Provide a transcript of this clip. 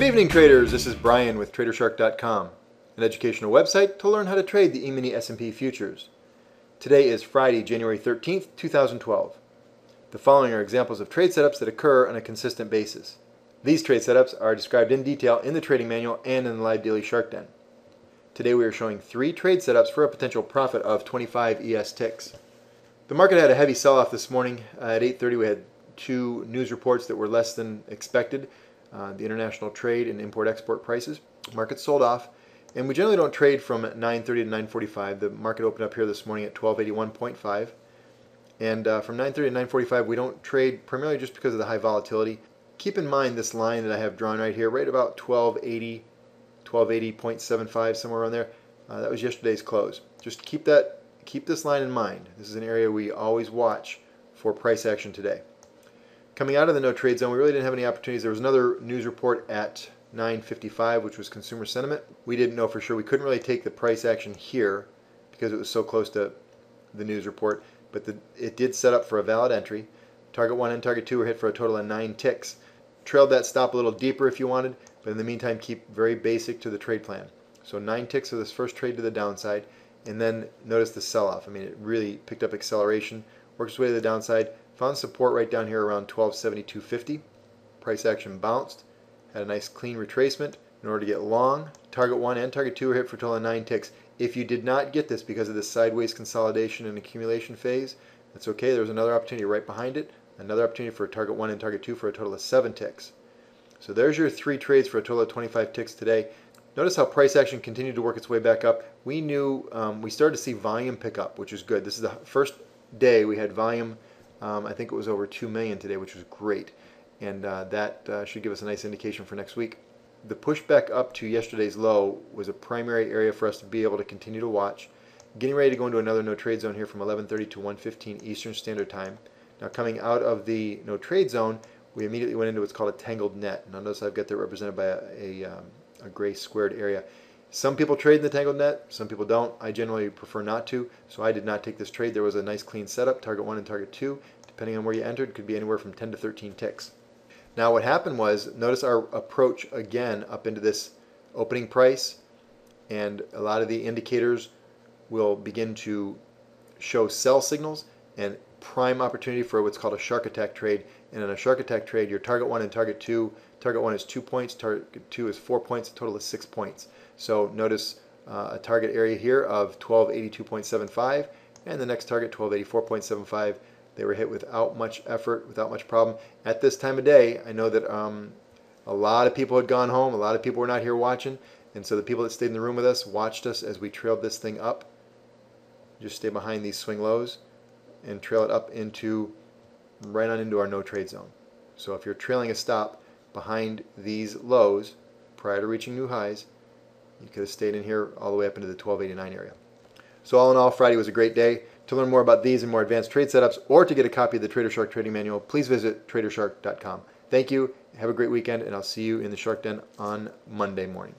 evening, traders. This is Brian with TraderShark.com, an educational website to learn how to trade the E-mini S&P futures. Today is Friday, January 13th, 2012. The following are examples of trade setups that occur on a consistent basis. These trade setups are described in detail in the trading manual and in the live daily Shark Den. Today we are showing 3 trade setups for a potential profit of 25 ES ticks. The market had a heavy sell-off this morning. At 8:30 we had 2 news reports that were less than expected. The international trade and import-export prices. Market sold off, and we generally don't trade from 9:30 to 9:45. The market opened up here this morning at 1281.5, and from 9:30 to 9:45 we don't trade primarily just because of the high volatility. Keep in mind this line that I have drawn right here, right about 1280.75, somewhere around there. That was yesterday's close. Just keep this line in mind. This is an area we always watch for price action today. Coming out of the no trade zone, we really didn't have any opportunities. There was another news report at 9:55, which was consumer sentiment. We didn't know for sure. We couldn't really take the price action here because it was so close to the news report, but it did set up for a valid entry. Target 1 and target 2 were hit for a total of 9 ticks. Trailed that stop a little deeper if you wanted, but in the meantime keep very basic to the trade plan. So 9 ticks for this first trade to the downside, and then notice the sell-off. I mean, it really picked up acceleration, worked its way to the downside, found support right down here around 1272.50. Price action bounced, had a nice clean retracement. In order to get long, target 1 and target 2 were hit for a total of 9 ticks. If you did not get this because of this sideways consolidation and accumulation phase, that's okay. There was another opportunity right behind it, another opportunity for target 1 and target 2 for a total of 7 ticks. So there's your 3 trades for a total of 25 ticks today. Notice how price action continued to work its way back up. We knew we started to see volume pick up, which is good. This is the first day we had volume. I think it was over 2 million today, which was great, and that should give us a nice indication for next week. The push back up to yesterday's low was a primary area for us to be able to continue to watch. Getting ready to go into another no trade zone here from 11:30 to 1:15 Eastern Standard Time. Now coming out of the no trade zone, we immediately went into what's called a tangled net. Now notice I've got that represented by a gray squared area. Some people trade in the tangled net, some people don't. I generally prefer not to, so I did not take this trade. There was a nice clean setup, target 1 and target 2. Depending on where you entered, could be anywhere from 10 to 13 ticks. Now what happened was, notice our approach again up into this opening price, and a lot of the indicators will begin to show sell signals and prime opportunity for what's called a shark attack trade. And in a shark attack trade, your target 1 and target 2, target 1 is 2 points, target 2 is 4 points, a total of 6 points. So notice a target area here of 1282.75, and the next target 1284.75. They were hit without much effort, without much problem. At this time of day, I know that a lot of people had gone home, a lot of people were not here watching, and so the people that stayed in the room with us watched us as we trailed this thing up. Just stay behind these swing lows and trail it up into, right on into our no trade zone. So if you're trailing a stop behind these lows prior to reaching new highs, you could have stayed in here all the way up into the 1289 area. So all in all, Friday was a great day. To learn more about these and more advanced trade setups, or to get a copy of the Trader Shark Trading Manual, please visit TraderShark.com. Thank you, have a great weekend, and I'll see you in the Shark Den on Monday morning.